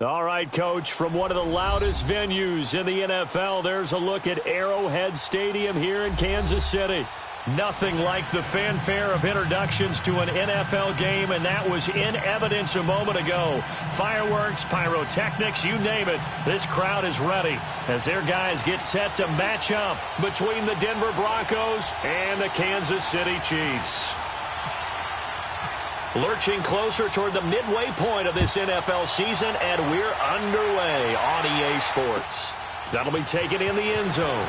All right, Coach, from one of the loudest venues in the NFL, there's a look at Arrowhead Stadium here in Kansas City. Nothing like the fanfare of introductions to an NFL game, and that was in evidence a moment ago. Fireworks, pyrotechnics, you name it, this crowd is ready as their guys get set to match up between the Denver Broncos and the Kansas City Chiefs. Lurching closer toward the midway point of this NFL season, and we're underway on EA Sports. That'll be taken in the end zone.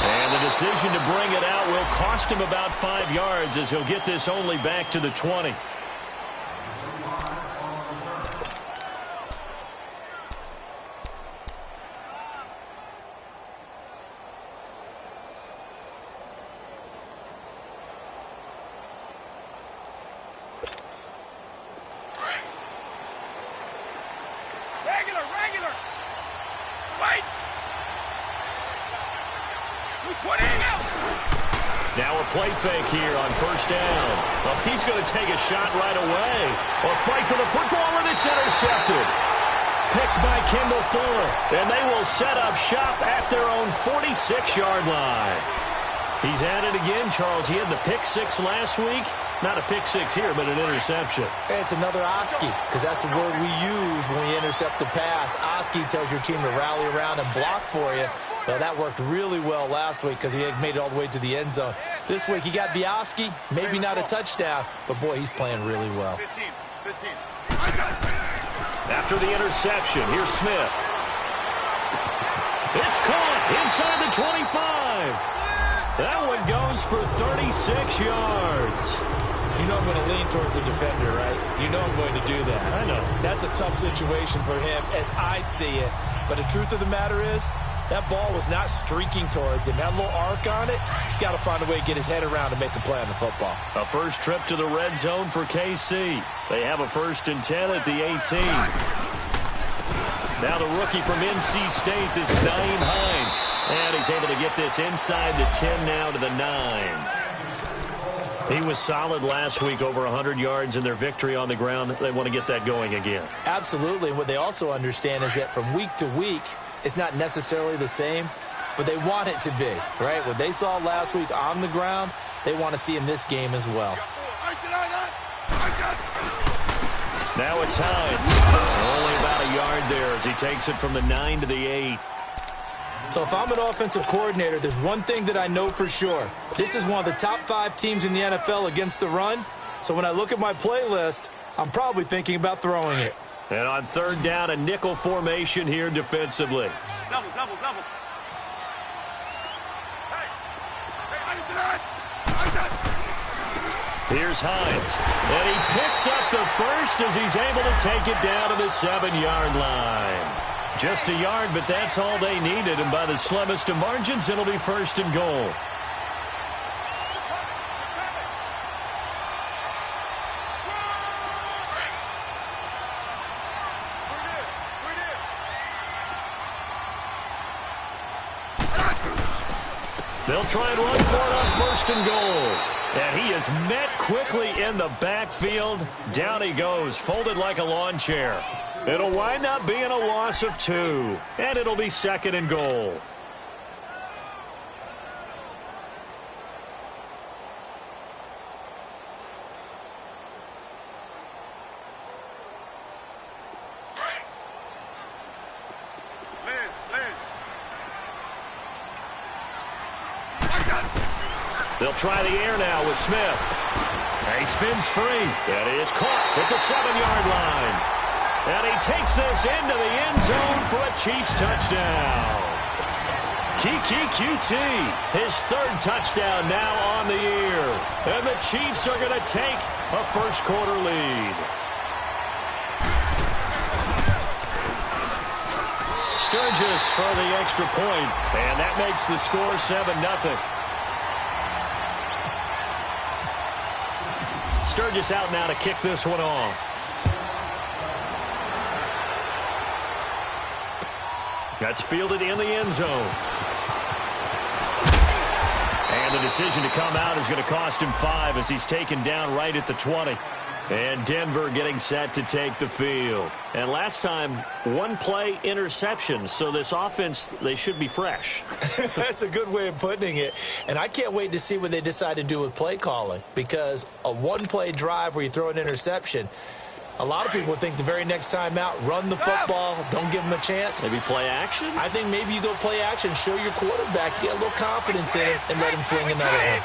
And the decision to bring it out will cost him about 5 yards as he'll get this only back to the 20. Now a play fake here on first down. Well, he's going to take a shot right away. Or fight for the football, and it's intercepted. Picked by Kendall Fuller. And they will set up shop at their own 46-yard line. He's at it again, Charles. He had the pick six last week. Not a pick six here, but an interception. It's another Oski, because that's the word we use when we intercept a pass. Oski tells your team to rally around and block for you. Well, that worked really well last week because he had made it all the way to the end zone. This week, he got the Oski, maybe not a touchdown, but, boy, he's playing really well. 15. After the interception, here's Smith. It's caught inside the 25. That one goes for 36 yards. You know I'm going to lean towards the defender, right? You know I'm going to do that. I know. That's a tough situation for him as I see it. But the truth of the matter is, that ball was not streaking towards him. That little arc on it, he's got to find a way to get his head around and make a play on the football. A first trip to the red zone for KC. They have a 1st and 10 at the 18. Now the rookie from NC State, this is Naeem Hines. And he's able to get this inside the 10 now to the 9. He was solid last week, over 100 yards in their victory on the ground. They want to get that going again. Absolutely. And what they also understand is that from week to week, it's not necessarily the same, but they want it to be, right? What they saw last week on the ground, they want to see in this game as well. Now it's Hines. Only about a yard there as he takes it from the 9 to the 8. So if I'm an offensive coordinator, there's one thing that I know for sure. This is one of the top 5 teams in the NFL against the run. So when I look at my playlist, I'm probably thinking about throwing it. And on 3rd down, a nickel formation here defensively. Double. Here's Hines. And he picks up the first as he's able to take it down to the 7-yard line. Just a yard, but that's all they needed. And by the slimmest of margins, it'll be 1st and goal. They'll try and run for it on 1st and goal. And he is met quickly in the backfield. Down he goes, folded like a lawn chair. It'll wind up being a loss of 2. And it'll be 2nd and goal. They'll try the air now with Smith. He spins free. And he is caught at the 7-yard line. And he takes this into the end zone for a Chiefs touchdown. Kiki QT, his 3rd touchdown now on the year. And the Chiefs are going to take a first-quarter lead. Sturgis for the extra point. And that makes the score 7-0. Sturgis out now to kick this one off. That's fielded in the end zone. And the decision to come out is going to cost him 5 as he's taken down right at the 20. And Denver getting set to take the field. And last time, one-play interception. So this offense, they should be fresh. That's a good way of putting it. And I can't wait to see what they decide to do with play calling. Because a one-play drive where you throw an interception, a lot of people would think the very next time out, run the football, don't give them a chance. Maybe play action? I think maybe you go play action, show your quarterback, get a little confidence in it, and let him fling another one.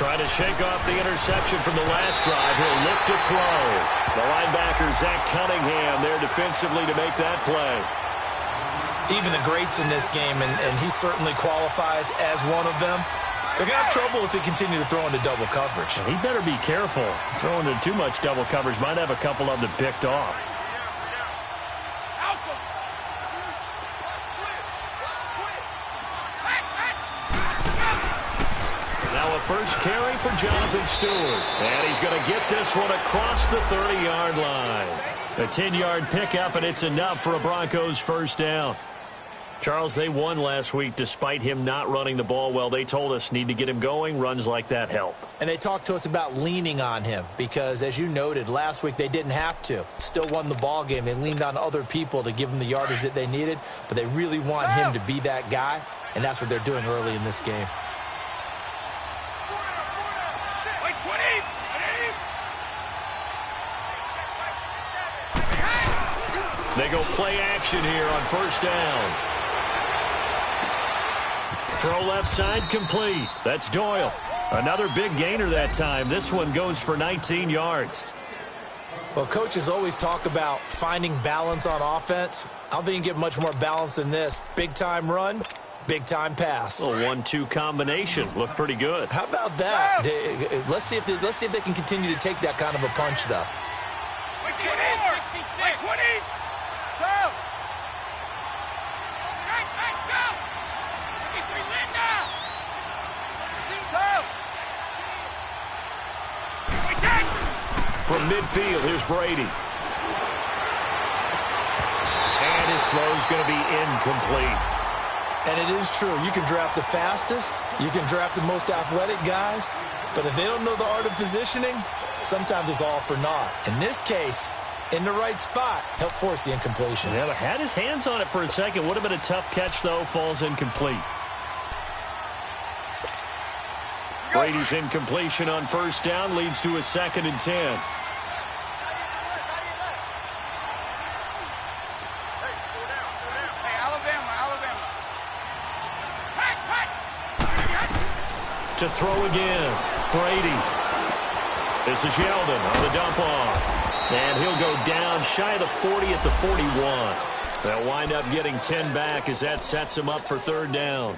Trying to shake off the interception from the last drive. He'll look to throw. The linebacker, Zach Cunningham, there defensively to make that play. Even the greats in this game, and he certainly qualifies as one of them, they're going to have trouble if they continue to throw into double coverage. He better be careful. Throwing into too much double coverage might have a couple of them picked off. First carry for Jonathan Stewart. And he's going to get this one across the 30-yard line. A 10-yard pickup, and it's enough for a Broncos first down. Charles, they won last week despite him not running the ball well. They told us need to get him going. Runs like that help. And they talked to us about leaning on him because, as you noted, last week they didn't have to. Still won the ball game. They leaned on other people to give them the yardage that they needed, but they really want him to be that guy, and that's what they're doing early in this game. They go play action here on first down. Throw left side complete. That's Doyle. Another big gainer that time. This one goes for 19 yards. Well, coaches always talk about finding balance on offense. I don't think you can get much more balance than this. Big-time run, big-time pass. A 1-2 combination. Looked pretty good. How about that? Let's see if they can continue to take that kind of a punch, though. 20. From midfield, here's Brady. And his throw's going to be incomplete. And it is true. You can draft the fastest. You can draft the most athletic guys. But if they don't know the art of positioning, sometimes it's all for naught. In this case, in the right spot, help force the incompletion. Yeah, had his hands on it for a second. Would have been a tough catch, though. Falls incomplete. Brady's incompletion on first down leads to a 2nd and 10. To throw again, Brady. This is Yeldon on the dump off. And he'll go down shy of the 40 at the 41. They'll wind up getting 10 back as that sets him up for third down.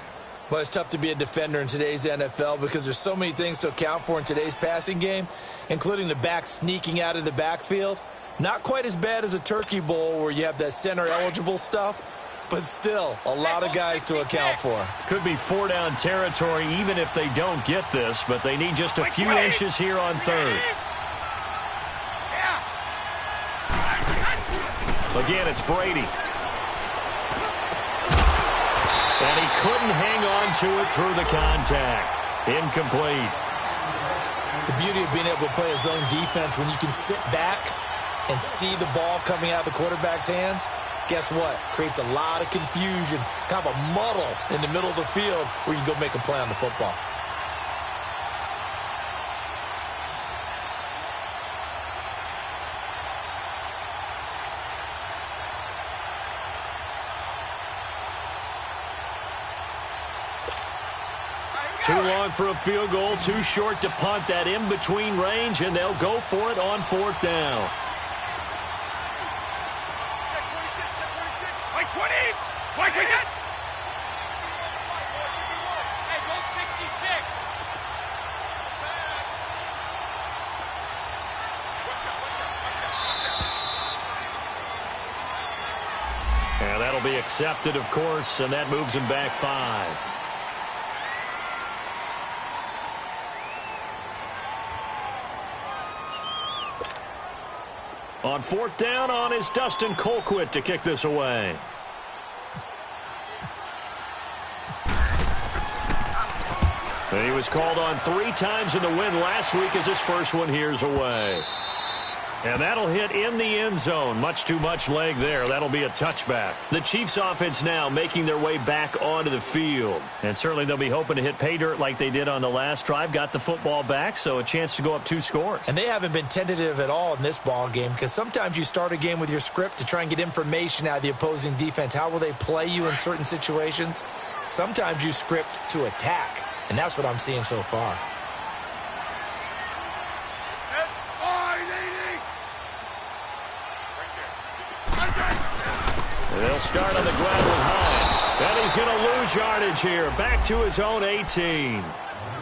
Well, it's tough to be a defender in today's NFL because there's so many things to account for in today's passing game, including the back sneaking out of the backfield. Not quite as bad as a turkey bowl where you have that center-eligible stuff, but still a lot of guys to account for. Could be 4-down territory even if they don't get this, but they need just a few inches here on third. Again, it's Brady. And he couldn't hang on to it through the contact. Incomplete. The beauty of being able to play a zone defense when you can sit back and see the ball coming out of the quarterback's hands, guess what? Creates a lot of confusion, kind of a muddle in the middle of the field where you can go make a play on the football. Too long for a field goal, too short to punt. That in-between range, and they'll go for it on fourth down. And that'll be accepted, of course, and that moves him back 5. On fourth down, on is Dustin Colquitt to kick this away. And he was called on 3 times in the win last week as his first one here's away. And that'll hit in the end zone. Much too much leg there. That'll be a touchback. The Chiefs offense now making their way back onto the field. And certainly they'll be hoping to hit pay dirt like they did on the last drive. Got the football back, so a chance to go up 2 scores. And they haven't been tentative at all in this ball game because sometimes you start a game with your script to try and get information out of the opposing defense. How will they play you in certain situations? Sometimes you script to attack, and that's what I'm seeing so far. They'll start on the ground with Hines. And he's going to lose yardage here. Back to his own 18.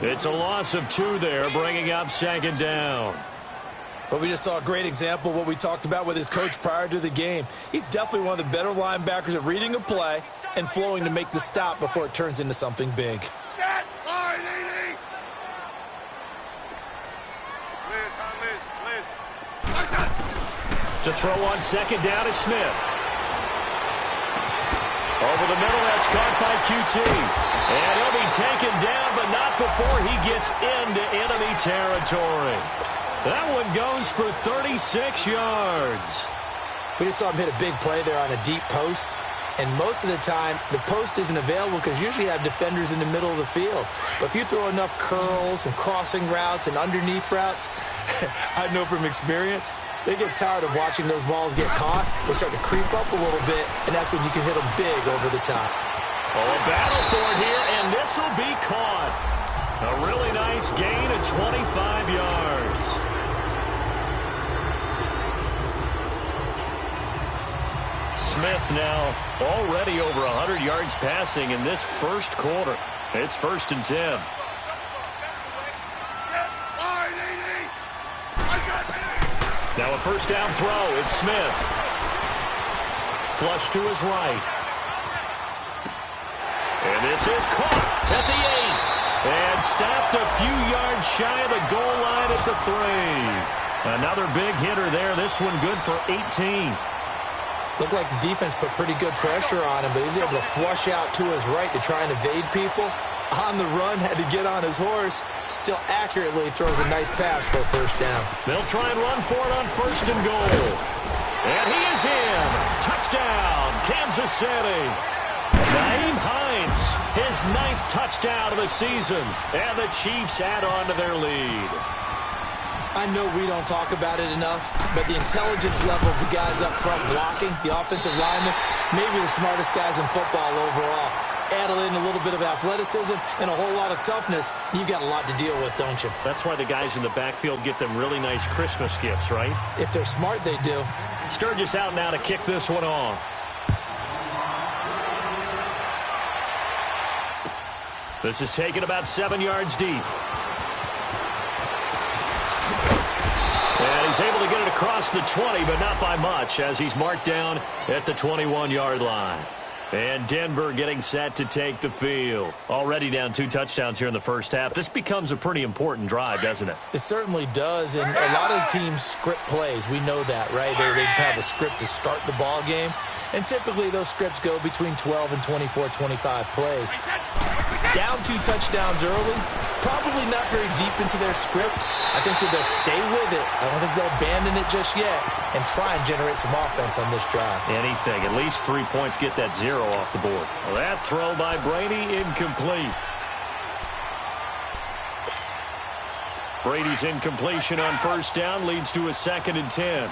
It's a loss of 2 there, bringing up 2nd down. Well, we just saw a great example of what we talked about with his coach prior to the game. He's definitely one of the better linebackers at reading a play and flowing to make the stop before it turns into something big. To throw on 2nd down is Smith. Over the middle, that's caught by QT. And he'll be taken down, but not before he gets into enemy territory. That one goes for 36 yards. We just saw him hit a big play there on a deep post. And most of the time, the post isn't available because usually you have defenders in the middle of the field. But if you throw enough curls and crossing routes and underneath routes, I know from experience, they get tired of watching those balls get caught. They start to creep up a little bit, and that's when you can hit them big over the top. Oh, a battle for it here, and this will be caught. A really nice gain of 25 yards. Smith now already over 100 yards passing in this first quarter. It's 1st and 10. Now a 1st down throw. It's Smith. Flush to his right. And this is caught at the 8. And stopped a few yards shy of the goal line at the 3. Another big hitter there. This one good for 18. Looked like the defense put pretty good pressure on him, but he's able to flush out to his right to try and evade people. On the run, had to get on his horse. Still accurately throws a nice pass for a 1st down. They'll try and run for it on 1st and goal. And he is in. Touchdown, Kansas City. Nyheim Hines, his 9th touchdown of the season. And the Chiefs add on to their lead. I know we don't talk about it enough, but the intelligence level of the guys up front blocking, the offensive linemen, maybe the smartest guys in football overall. Add in a little bit of athleticism and a whole lot of toughness, you've got a lot to deal with, don't you? That's why the guys in the backfield get them really nice Christmas gifts, right? If they're smart, they do. Sturgis out now to kick this one off. This is taken about 7 yards deep. And he's able to get it across the 20, but not by much, as he's marked down at the 21-yard line. And Denver getting set to take the field. Already down 2 touchdowns here in the first half. This becomes a pretty important drive, doesn't it? It certainly does, and a lot of teams script plays. We know that, right? They have a script to start the ball game, and typically those scripts go between 12 and 24, 25 plays. Down 2 touchdowns early, probably not very deep into their script. I think that they'll stay with it. I don't think they'll abandon it just yet and try and generate some offense on this drive. Anything. At least 3 points, get that 0 off the board. Well, that throw by Brady incomplete. Brady's incompletion on 1st down leads to a 2nd and 10.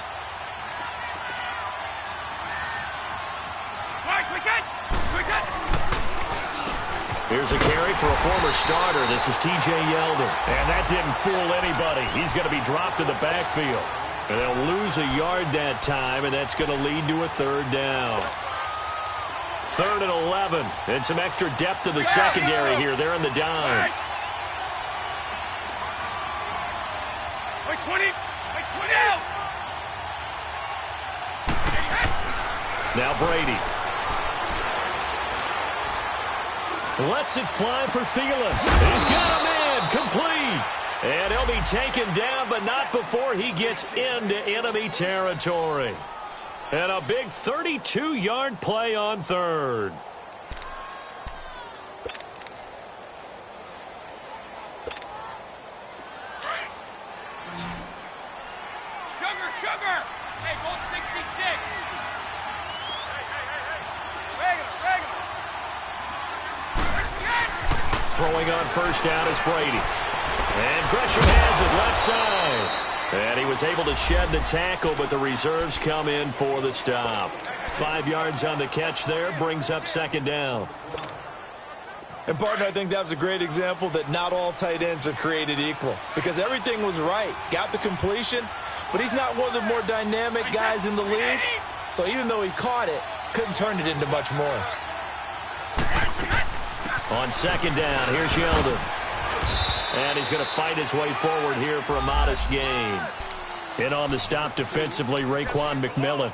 Here's a carry for a former starter. This is T.J. Yeldon. And that didn't fool anybody. He's going to be dropped in the backfield. And they'll lose a yard that time, and that's going to lead to a 3rd down. 3rd and 11. And some extra depth to the secondary here. They're in the dime. Wait, 20. Wait, 20. Now Brady. Lets it fly for Thielen. He's got a man complete. And he'll be taken down, but not before he gets into enemy territory. And a big 32-yard play on 3rd. Stronger. Hey, gold 66. Regular. Throwing on first down is Brady. And Gresham has it left side. And he was able to shed the tackle, but the reserves come in for the stop. 5 yards on the catch there, brings up second down. And, partner, I think that was a great example that not all tight ends are created equal, because everything was right. Got the completion, but he's not one of the more dynamic guys in the league. So even though he caught it, couldn't turn it into much more. On second down, here's Yeldon. And he's going to fight his way forward here for a modest gain. In on the stop defensively, Raekwon McMillan.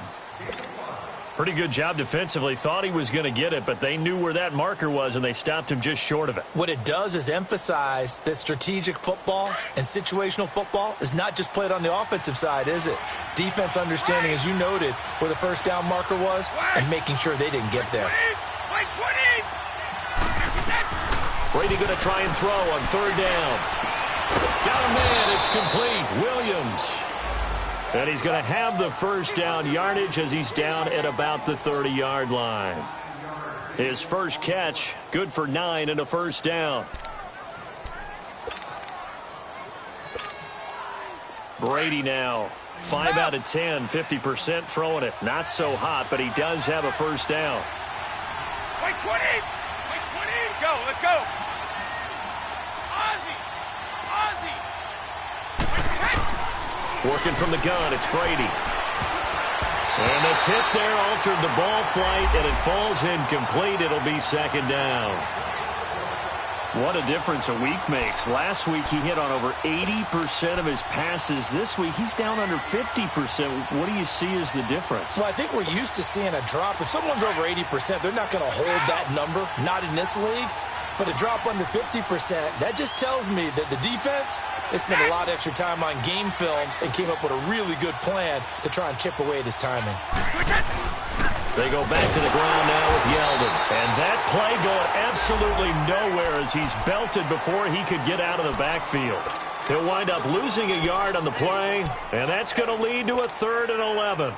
Pretty good job defensively. Thought he was going to get it, but they knew where that marker was, and they stopped him just short of it. What it does is emphasize that strategic football and situational football is not just played on the offensive side, is it? Defense understanding, as you noted, where the first down marker was and making sure they didn't get there. Wait, 20. Brady going to try and throw on third down. Got a man. It's complete. Williams. And he's going to have the first down yardage as he's down at about the 30-yard line. His first catch, good for 9 and a first down. Brady now, 5 out of 10, 50% throwing it. Not so hot, but he does have a first down. Wait, 20. Wait, 20. Let's go. Working from the gun, it's Brady. And the tip there altered the ball flight, and it falls incomplete. It'll be second down. What a difference a week makes. Last week he hit on over 80% of his passes. This week he's down under 50%. What do you see as the difference? Well, I think we're used to seeing a drop. If someone's over 80%, they're not going to hold that number, not in this league. But a drop under 50%, that just tells me that the defense, they spent a lot of extra time on game films and came up with a really good plan to try and chip away at his timing. They go back to the ground now with Yeldon. And that play going absolutely nowhere as he's belted before he could get out of the backfield. He'll wind up losing a yard on the play, and that's going to lead to a 3rd and 11.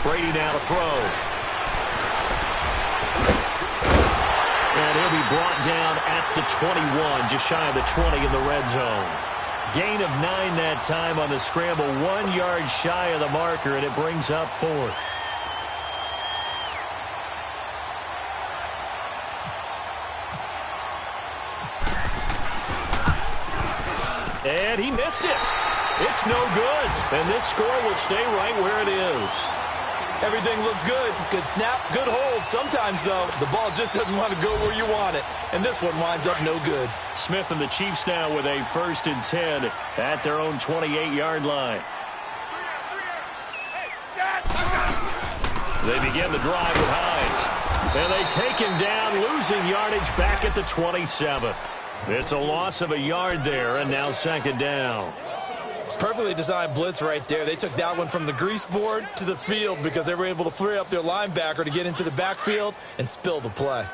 Brady now to throw. And he'll be brought down at the 21, just shy of the 20 in the red zone. Gain of 9 that time on the scramble, 1 yard shy of the marker, and it brings up 4th. And he missed it. It's no good. And this score will stay right where it is. Everything looked good. Good snap, good hold. Sometimes, though, the ball just doesn't want to go where you want it. And this one winds up no good. Smith and the Chiefs now with a 1st and 10 at their own 28-yard line. They begin the drive with Hines. And they take him down, losing yardage back at the 27. It's a loss of a yard there, and now second down. Perfectly designed blitz right there. They took that one from the grease board to the field because they were able to free up their linebacker to get into the backfield and spill the play.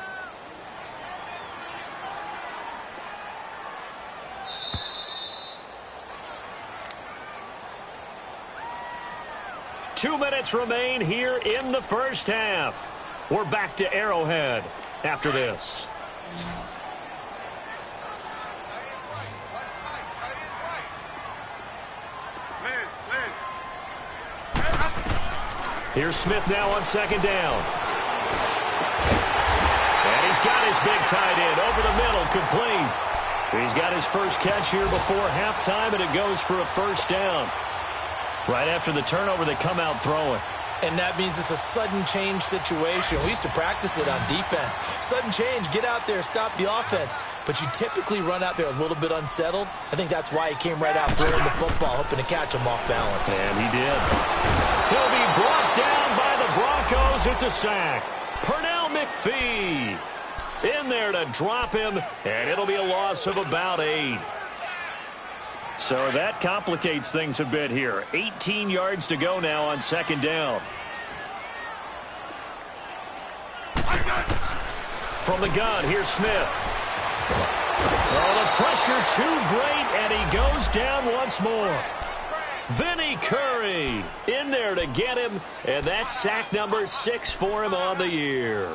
Two minutes remain here in the first half. We're back to Arrowhead after this. Here's Smith now on second down. And he's got his big tight end over the middle, complete. He's got his first catch here before halftime, and it goes for a first down. Right after the turnover, they come out throwing. And that means it's a sudden change situation. We used to practice it on defense. Sudden change, get out there, stop the offense. But you typically run out there a little bit unsettled. I think that's why he came right out throwing the football, hoping to catch him off balance. And he did. He'll be brought down by the Broncos. It's a sack. Pernell McPhee. In there to drop him, and it'll be a loss of about 8. So that complicates things a bit here. 18 yards to go now on second down. From the gun, here's Smith. Oh, the pressure too great, and he goes down once more. Vinny Curry in there to get him, and that's sack number 6 for him on the year.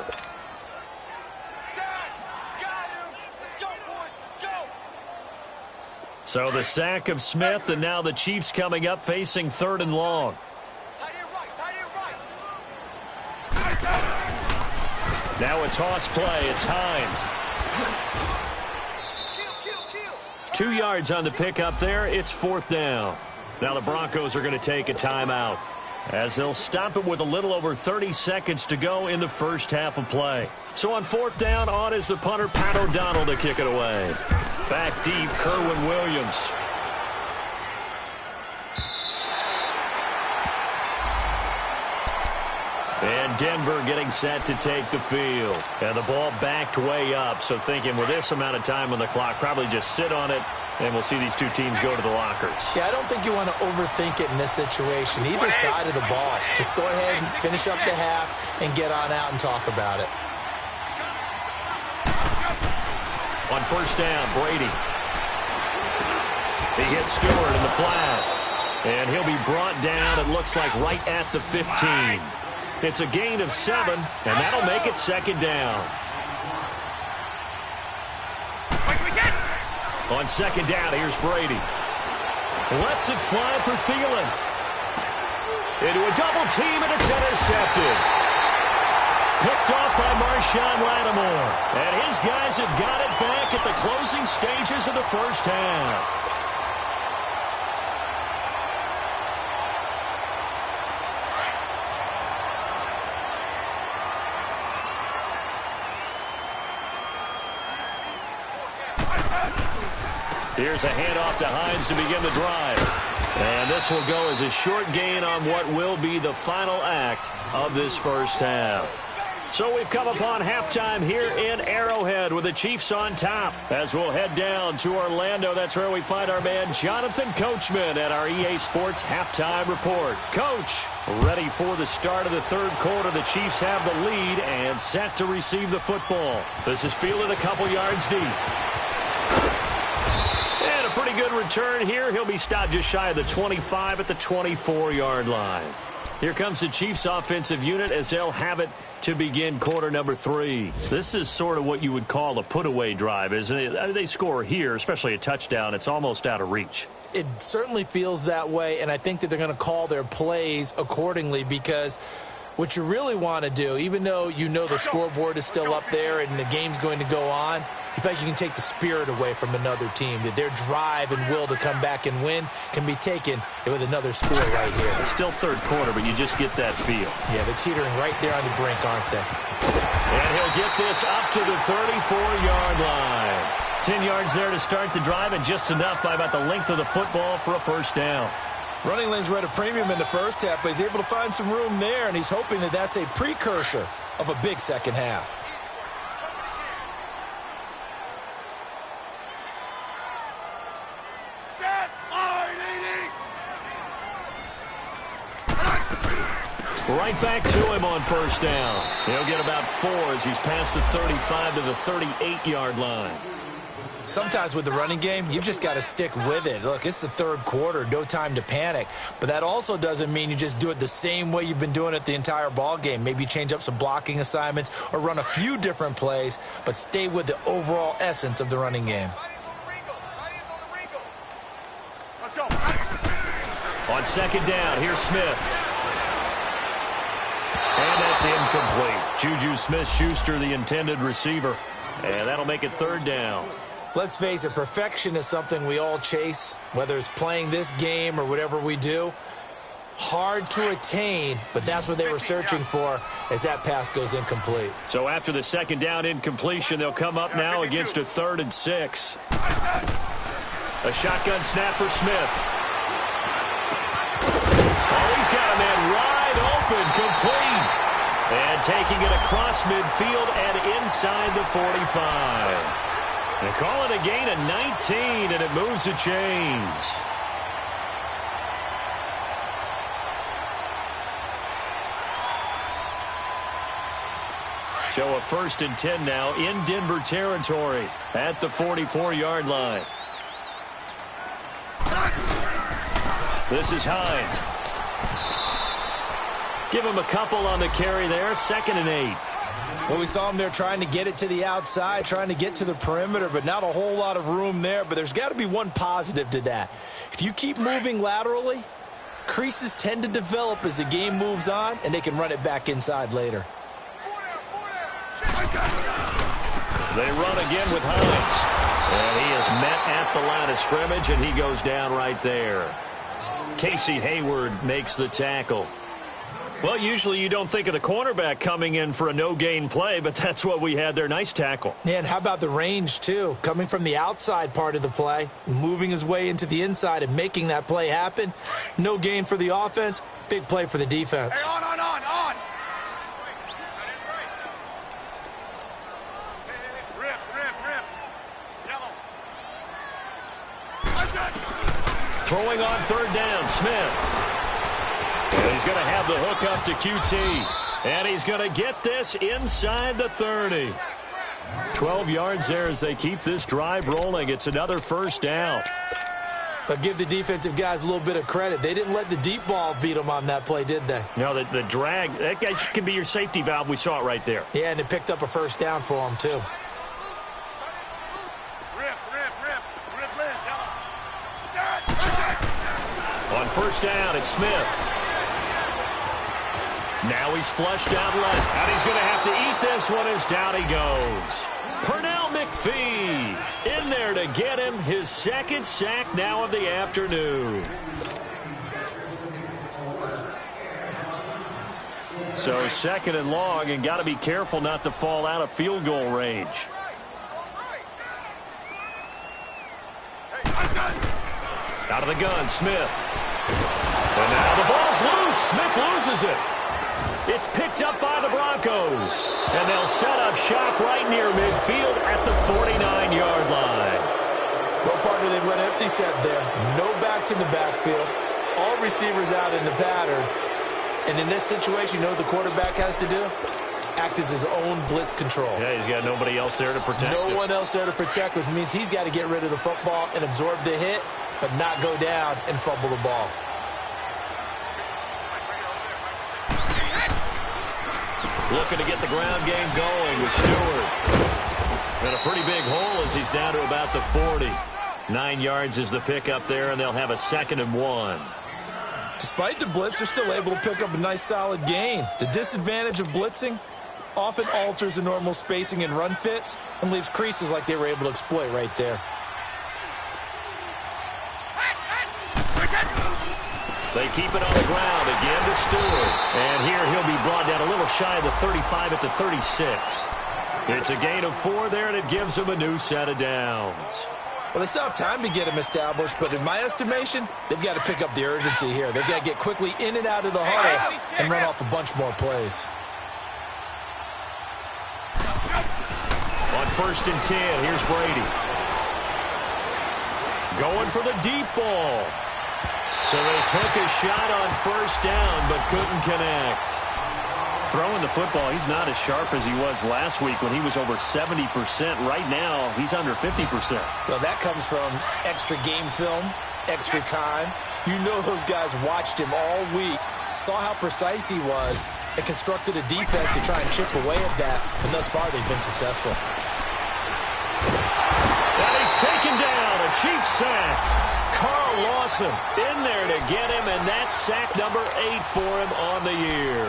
So the sack of Smith, and now the Chiefs coming up facing 3rd and long. Now a toss play. It's Hines. 2 yards on the pickup there. It's 4th down. Now the Broncos are going to take a timeout as they'll stop it with a little over 30 seconds to go in the first half of play. So on 4th down, on is the punter, Pat O'Donnell, to kick it away. Back deep, Kerwin Williams. And Denver getting set to take the field. And the ball backed way up, so thinking with this amount of time on the clock, probably just sit on it, and we'll see these two teams go to the lockers. Yeah, I don't think you want to overthink it in this situation. Either side of the ball. Just go ahead and finish up the half and get on out and talk about it. On 1st down, Brady. He hits Stewart in the flat. And he'll be brought down, it looks like, right at the 15. It's a gain of 7, and that'll make it 2nd down. On 2nd down, here's Brady. Lets it fly for Thielen. Into a double team, and it's intercepted. Picked off by Marshawn Lattimore. And his guys have got it back at the closing stages of the first half. Here's a handoff to Hines to begin the drive. And this will go as a short gain on what will be the final act of this first half. So we've come upon halftime here in Arrowhead with the Chiefs on top. As we'll head down to Orlando, that's where we find our man Jonathan Coachman at our EA Sports Halftime Report. Coach, ready for the start of the 3rd quarter. The Chiefs have the lead and set to receive the football. This is fielded a couple yards deep. And a pretty good return here. He'll be stopped just shy of the 25 at the 24-yard line. Here comes the Chiefs offensive unit as they'll have it to begin quarter number 3. This is sort of what you would call a put-away drive, isn't it? They score here, especially a touchdown. It's almost out of reach. It certainly feels that way, and I think that they're going to call their plays accordingly because what you really want to do, even though you know the scoreboard is still up there and the game's going to go on, you feel like you can take the spirit away from another team, that their drive and will to come back and win can be taken with another score right here. It's still 3rd quarter, but you just get that feel. Yeah, they're teetering right there on the brink, aren't they? And he'll get this up to the 34-yard line. 10 yards there to start the drive, and just enough by about the length of the football for a 1st down. Running lanes were at a premium in the first half, but he's able to find some room there, and he's hoping that that's a precursor of a big second half. Right back to him on 1st down. He'll get about 4 as he's past the 35 to the 38-yard line. Sometimes with the running game, you've just got to stick with it. Look, it's the 3rd quarter, no time to panic. But that also doesn't mean you just do it the same way you've been doing it the entire ball game. Maybe change up some blocking assignments or run a few different plays, but stay with the overall essence of the running game. Let's go. On 2nd down, here's Smith. And that's incomplete. Juju Smith-Schuster, the intended receiver. And that'll make it 3rd down. Let's face it, perfection is something we all chase, whether it's playing this game or whatever we do. Hard to attain, but that's what they were searching for as that pass goes incomplete. So after the 2nd down incompletion, they'll come up now against a 3rd and 6. A shotgun snap for Smith. Oh, he's got a man wide open, complete. And taking it across midfield and inside the 45. They call it a gain of 19, and it moves the chains. So a 1st and 10 now in Denver territory at the 44-yard line. This is Hines. Give him a couple on the carry there. 2nd and 8. Well, we saw him there trying to get it to the outside, trying to get to the perimeter, but not a whole lot of room there. But there's got to be one positive to that. If you keep moving laterally, creases tend to develop as the game moves on, and they can run it back inside later. They run again with Hines. And he is met at the line of scrimmage, and he goes down right there. Casey Hayward makes the tackle. Well, usually you don't think of the cornerback coming in for a no-gain play, but that's what we had there. Nice tackle. Yeah, and how about the range, too? Coming from the outside part of the play, moving his way into the inside and making that play happen. No gain for the offense, big play for the defense. Hey, on. Rip. Yellow. Throwing on 3rd down, Smith. And he's going to have the hook up to QT. And he's going to get this inside the 30. 12 yards there as they keep this drive rolling. It's another 1st down. But give the defensive guys a little bit of credit. They didn't let the deep ball beat them on that play, did they? No, the drag, that guy can be your safety valve. We saw it right there. Yeah, and it picked up a 1st down for them, too. Rip, Liz, yellow. On 1st down, it's Smith. Now he's flushed out left. And he's going to have to eat this one as down he goes. Pernell McPhee in there to get him his 2nd sack now of the afternoon. So 2nd and long, and got to be careful not to fall out of field goal range. Out of the gun, Smith. And now the ball's loose. Smith loses it. It's picked up by the Broncos. And they'll set up shop right near midfield at the 49-yard line. Well, partner, they went empty set there. No backs in the backfield. All receivers out in the pattern. And in this situation, you know what the quarterback has to do? Act as his own blitz control. Yeah, he's got nobody else there to protect him. No one else there to protect, which means he's got to get rid of the football and absorb the hit, but not go down and fumble the ball. Looking to get the ground game going with Stewart. And a pretty big hole as he's down to about the 40. 9 yards is the pickup there, and they'll have a 2nd and 1. Despite the blitz, they're still able to pick up a nice solid gain. The disadvantage of blitzing often alters the normal spacing and run fits and leaves creases like they were able to exploit right there. They keep it on the ground again to Stewart. And here he'll be brought down a little shy of the 35 at the 36. It's a gain of 4 there, and it gives them a new set of downs. Well, they still have time to get him established, but in my estimation, they've got to pick up the urgency here. They've got to get quickly in and out of the huddle and run off a bunch more plays. On 1st and 10, here's Brady. Going for the deep ball. So they took a shot on 1st down, but couldn't connect. Throwing the football, he's not as sharp as he was last week when he was over 70%. Right now, he's under 50%. Well, that comes from extra game film, extra time. You know those guys watched him all week, saw how precise he was, and constructed a defense to try and chip away at that. And thus far, they've been successful. And he's taken down, a Chiefs sack. Carl Lawson in there to get him, and that's sack number 8 for him on the year.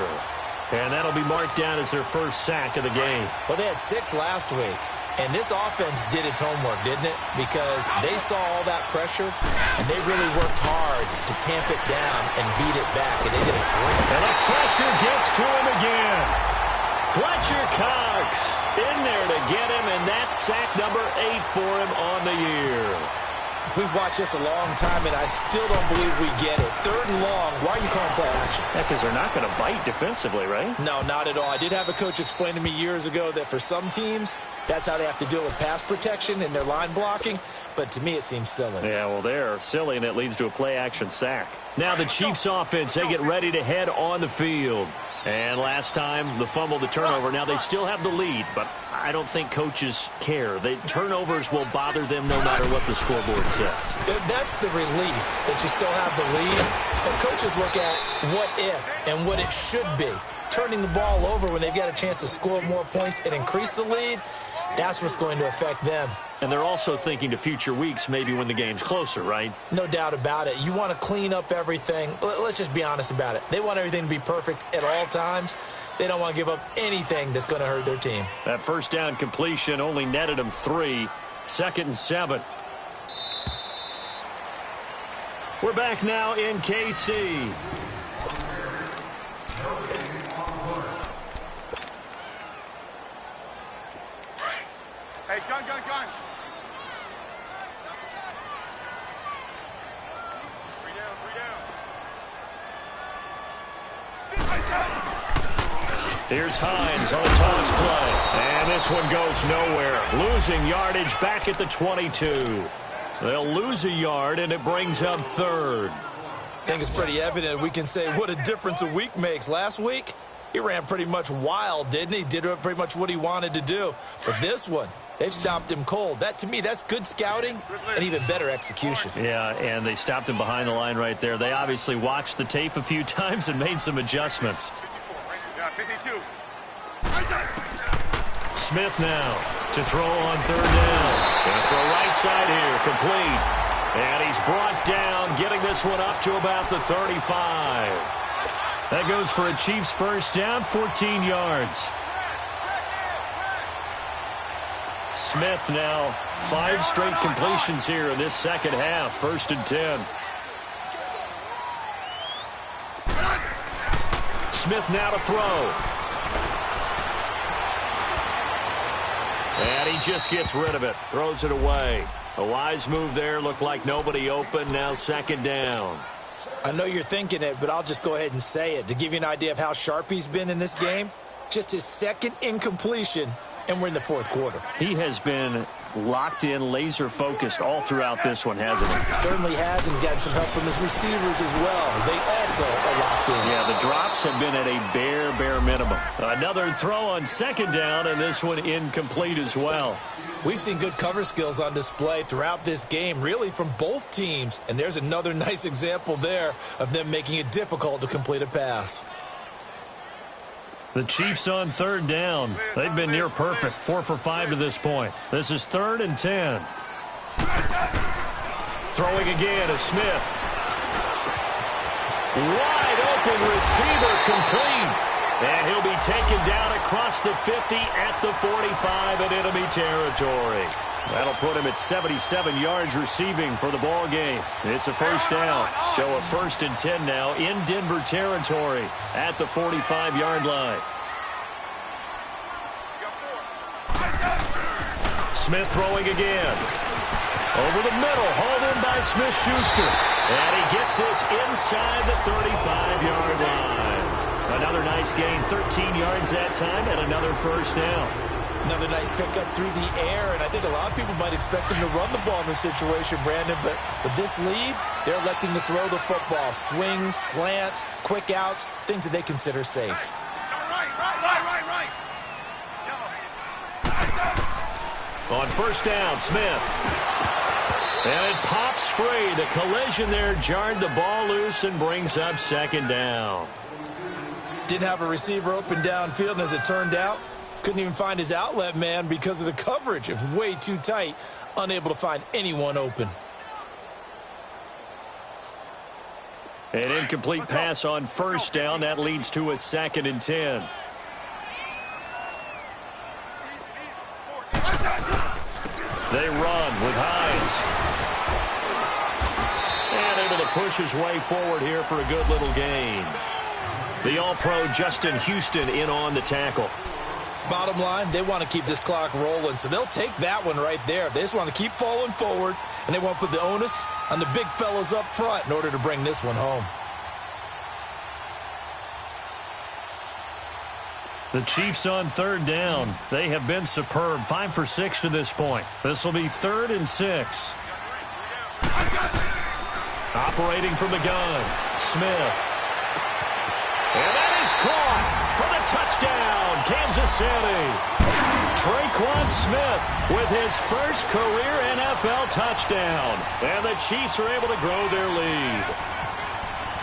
And that'll be marked down as their first sack of the game. Well, they had 6 last week, and this offense did its homework, didn't it? Because they saw all that pressure, and they really worked hard to tamp it down and beat it back, and they did a great job. And the pressure gets to him again. Fletcher Cox in there to get him, and that's sack number 8 for him on the year. We've watched this a long time, and I still don't believe we get it. 3rd and long. Why are you calling play action? Yeah, because they're not going to bite defensively, right? No, not at all. I did have a coach explain to me years ago that for some teams, that's how they have to deal with pass protection and their line blocking. But to me, it seems silly. Yeah, well, they're silly, and it leads to a play-action sack. Now the Chiefs offense, they get ready to head on the field. And last time, the fumble, the turnover. Now they still have the lead, but I don't think coaches care. The turnovers will bother them no matter what the scoreboard says. That's the relief that you still have the lead. But coaches look at what if and what it should be. Turning the ball over when they've got a chance to score more points and increase the lead, that's what's going to affect them. And they're also thinking to future weeks, maybe when the game's closer, right? No doubt about it. You want to clean up everything. Let's just be honest about it. They want everything to be perfect at all times. They don't want to give up anything that's going to hurt their team. That first down completion only netted them 3. 2nd and 7. We're back now in KC. Hey, gun. 3 down. Here's Hines on a toss play. And this one goes nowhere. Losing yardage back at the 22. They'll lose a yard, and it brings up 3rd. I think it's pretty evident. We can say what a difference a week makes. Last week, he ran pretty much wild, didn't he? Did pretty much what he wanted to do. But this one, they've stopped him cold. That, to me, that's good scouting and even better execution. Yeah, and they stopped him behind the line right there. They obviously watched the tape a few times and made some adjustments. 52. Smith now to throw on 3rd down. Going to throw right side here, complete. And he's brought down, getting this one up to about the 35. That goes for a Chiefs first down, 14 yards. Smith now 5 straight completions here in this second half. 1st and 10. Smith now to throw. And he just gets rid of it. Throws it away. A wise move there. Looked like nobody open. Now 2nd down. I know you're thinking it, but I'll just go ahead and say it. To give you an idea of how sharp he's been in this game, just his 2nd incompletion, and we're in the 4th quarter. He has been locked in, laser focused all throughout this one, hasn't he? He certainly has, and he's gotten some help from his receivers as well. They also are locked in. Yeah, the drops have been at a bare minimum. Another throw on 2nd down, and this one incomplete as well. We've seen good cover skills on display throughout this game, really from both teams. And there's another nice example there of them making it difficult to complete a pass. The Chiefs on 3rd down. They've been near perfect. 4 for 5 to this point. This is 3rd and 10. Throwing again is Smith. Wide open receiver, complete. And he'll be taken down across the 50 at the 45 in enemy territory. That'll put him at 77 yards receiving for the ball game. It's a first down. So a 1st and 10 now in Denver territory at the 45-yard line. Smith throwing again. Over the middle, hauled in by Smith-Schuster. And he gets this inside the 35-yard line. Another nice gain, 13 yards that time, and another first down. Another nice pickup through the air, and I think a lot of people might expect him to run the ball in this situation, Brandon, but with this lead, they're electing to throw the football. Swings, slants, quick outs, things that they consider safe. Right. On first down, Smith. And it pops free. The collision there jarred the ball loose and brings up 2nd down. Didn't have a receiver open downfield, and as it turned out, couldn't even find his outlet man because of the coverage. It was way too tight, unable to find anyone open. An incomplete pass on first down. That leads to a 2nd and 10. They run with Hines. And able to push his way forward here for a good little gain. The All-Pro Justin Houston in on the tackle. Bottom line, they want to keep this clock rolling, so they'll take that one right there. They just want to keep falling forward, and they want to put the onus on the big fellas up front in order to bring this one home. The Chiefs on third down. They have been superb. 5 for 6 to this point. This will be 3rd and 6. Operating from the gun, Smith. And that is caught for the touchdown, Kansas City. Traquan Smith with his first career NFL touchdown. And the Chiefs are able to grow their lead.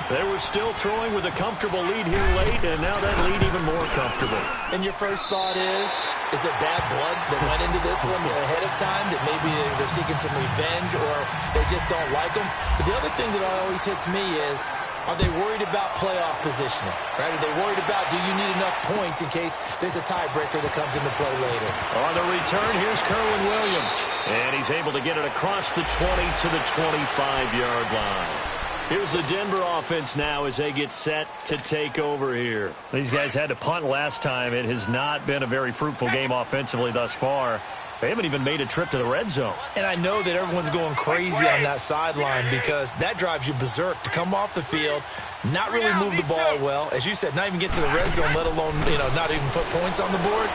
They were still throwing with a comfortable lead here late, and now that lead even more comfortable. And your first thought is there bad blood that went into this one ahead of time, that maybe they're seeking some revenge or they just don't like them? But the other thing that always hits me is, are they worried about playoff positioning? Right? Are they worried about, do you need enough points in case there's a tiebreaker that comes into play later? On the return, here's Kerwin Williams. And he's able to get it across the 20 to the 25-yard line. Here's the Denver offense now as they get set to take over here. These guys had to punt last time. It has not been a very fruitful game offensively thus far. They haven't even made a trip to the red zone. And I know that everyone's going crazy on that sideline because that drives you berserk to come off the field, not really move the ball well. As you said, not even get to the red zone, let alone, not even put points on the board.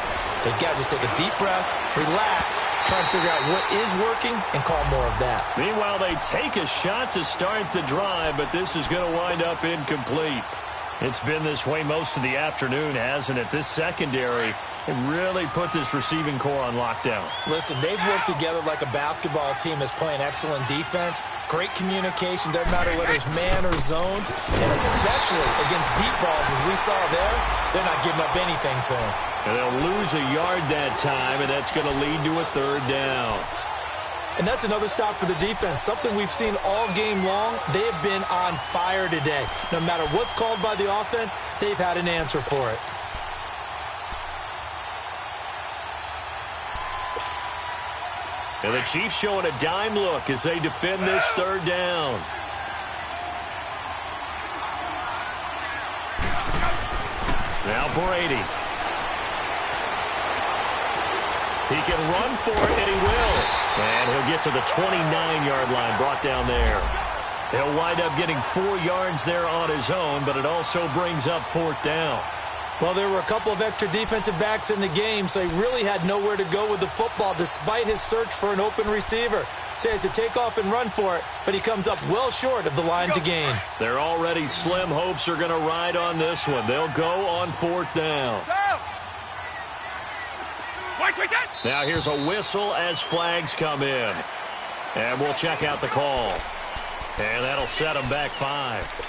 They've got to just take a deep breath, relax, try and figure out what is working, and call more of that. Meanwhile, they take a shot to start the drive, but this is going to wind up incomplete. It's been this way most of the afternoon, hasn't it? This secondary really put this receiving core on lockdown. Listen, they've worked together like a basketball team that's playing excellent defense, great communication, doesn't matter whether it's man or zone, and especially against deep balls, as we saw there, they're not giving up anything to them. And they'll lose a yard that time, and that's going to lead to a 3rd down. And that's another stop for the defense, something we've seen all game long. They have been on fire today. No matter what's called by the offense, they've had an answer for it. And the Chiefs showing a dime look as they defend this 3rd down. Now Brady. He can run for it, and he will. And he'll get to the 29-yard line, brought down there. He'll wind up getting 4 yards there on his own, but it also brings up 4th down. Well, there were a couple of extra defensive backs in the game, so he really had nowhere to go with the football despite his search for an open receiver. So he has to take off and run for it, but he comes up well short of the line to gain. Their already slim hopes are going to ride on this one. They'll go on 4th down. Now here's a whistle as flags come in. And we'll check out the call. And that'll set them back 5.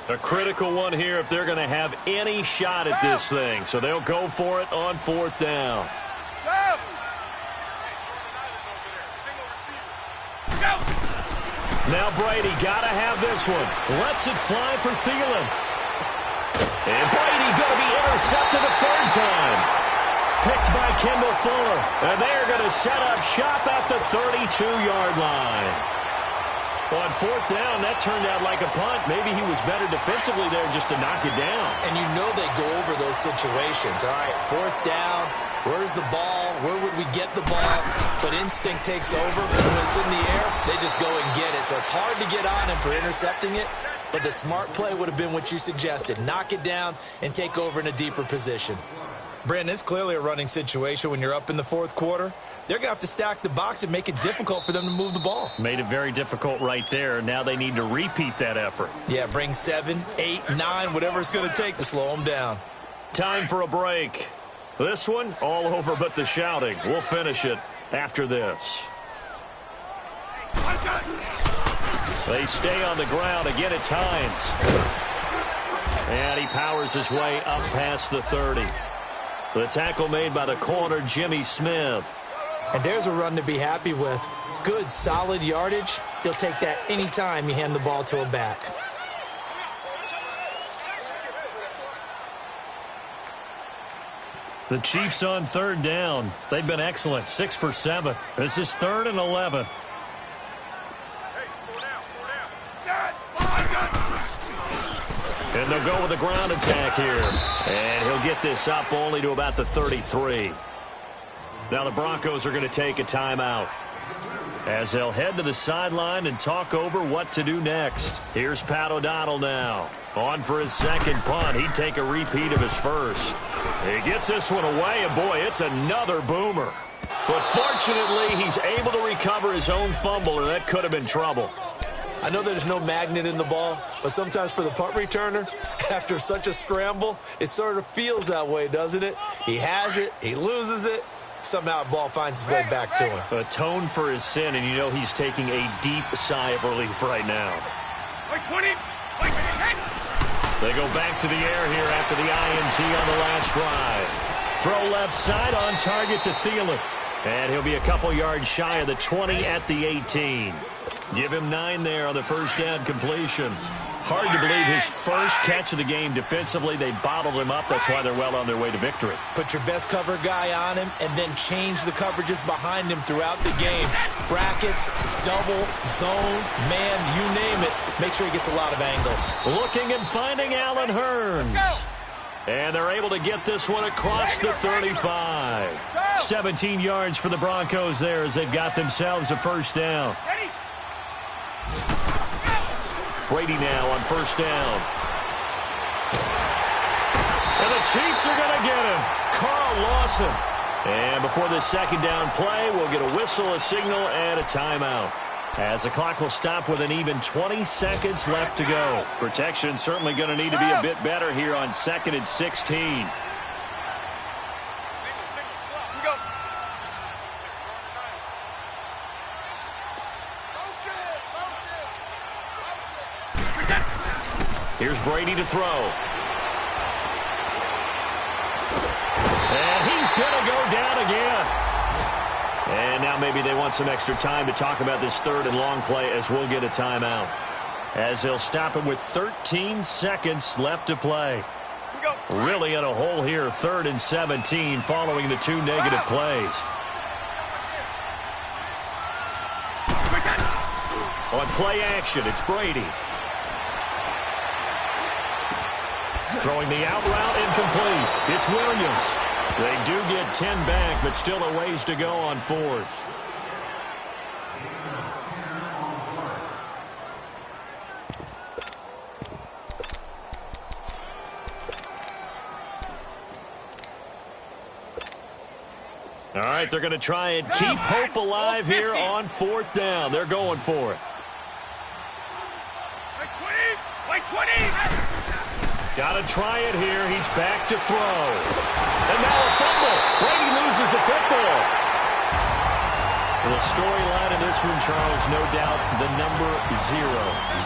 A critical one here if they're going to have any shot at this thing. So they'll go for it on 4th down. Now Brady got to have this one. Lets it fly for Thielen. And Brady going to be intercepted a 3rd time. Picked by Kendall Fuller. And they're going to set up shop at the 32-yard line. On 4th down, that turned out like a punt. Maybe he was better defensively there just to knock it down. And you know they go over those situations. All right, 4th down, where's the ball? Where would we get the ball? But instinct takes over. When it's in the air, they just go and get it. So it's hard to get on him for intercepting it. But the smart play would have been what you suggested. Knock it down and take over in a deeper position. Brandon, it's clearly a running situation when you're up in the 4th quarter. They're going to have to stack the box and make it difficult for them to move the ball. Made it very difficult right there. Now they need to repeat that effort. Yeah, bring 7, 8, 9, whatever it's going to take to slow them down. Time for a break. This one, all over but the shouting. We'll finish it after this. They stay on the ground. Again, it's Hines. And he powers his way up past the 30. The tackle made by the corner, Jimmy Smith. And there's a run to be happy with. Good, solid yardage. He'll take that anytime you hand the ball to a back. The Chiefs on third down. They've been excellent, 6 for 7. This is 3rd and 11. And they'll go with a ground attack here. And he'll get this up only to about the 33. Now the Broncos are going to take a timeout as they'll head to the sideline and talk over what to do next. Here's Pat O'Donnell now. On for his second punt. He'd take a repeat of his first. He gets this one away, and boy, it's another boomer. But fortunately, he's able to recover his own fumble, or that could have been trouble. I know there's no magnet in the ball, but sometimes for the punt returner, after such a scramble, it sort of feels that way, doesn't it? He has it, he loses it, somehow the ball finds its way back to him. Atone for his sin, and you know he's taking a deep sigh of relief right now. Wait, 20. Wait, 10. They go back to the air here after the INT on the last drive. Throw left side on target to Thielen. And he'll be a couple yards shy of the 20 at the 18. Give him 9 there on the first down completion. Hard to believe his first catch of the game defensively. They bottled him up. That's why they're well on their way to victory. Put your best cover guy on him and then change the coverages behind him throughout the game. Brackets, double, zone, man, you name it. Make sure he gets a lot of angles. Looking and finding Allen Hurns. And they're able to get this one across the 35. 17 yards for the Broncos there as they've got themselves a first down. Brady now on first down. And the Chiefs are going to get him. Carl Lawson. And before this second down play, we'll get a whistle, a signal, and a timeout. As the clock will stop with an even 20 seconds left to go. Protection certainly going to need to be a bit better here on 2nd and 16. Here's Brady to throw. And he's going to go down again. And now maybe they want some extra time to talk about this third and long play as we'll get a timeout. As they'll stop him with 13 seconds left to play. Really in a hole here, 3rd and 17 following the 2 negative plays. On play action, it's Brady. Throwing the out route incomplete. It's Williams. They do get 10 back, but still a ways to go on 4th. All right, they're going to try and keep hope alive here on 4th down. They're going for it. Wait, 20. Got to try it here. He's back to throw. And now a fumble. Brady loses the football. The storyline in this one, Charles, no doubt the number 0.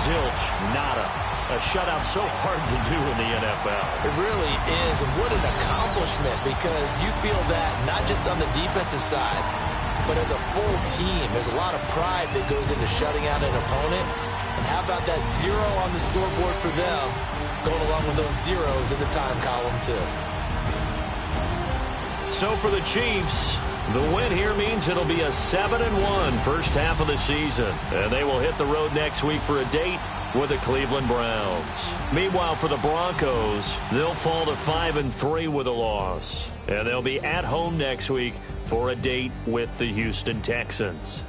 Zilch, nada. A shutout so hard to do in the NFL. It really is, and what an accomplishment, because you feel that not just on the defensive side, but as a full team. There's a lot of pride that goes into shutting out an opponent. And how about that 0 on the scoreboard for them, going along with those zeros in the time column, too. So for the Chiefs, the win here means it'll be a 7-1 first half of the season. And they will hit the road next week for a date with the Cleveland Browns. Meanwhile, for the Broncos, they'll fall to 5-3 with a loss. And they'll be at home next week for a date with the Houston Texans.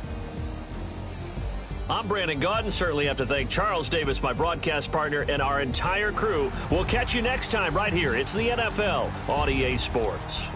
I'm Brandon Gaudin. Certainly have to thank Charles Davis, my broadcast partner, and our entire crew. We'll catch you next time right here. It's the NFL on EA Sports.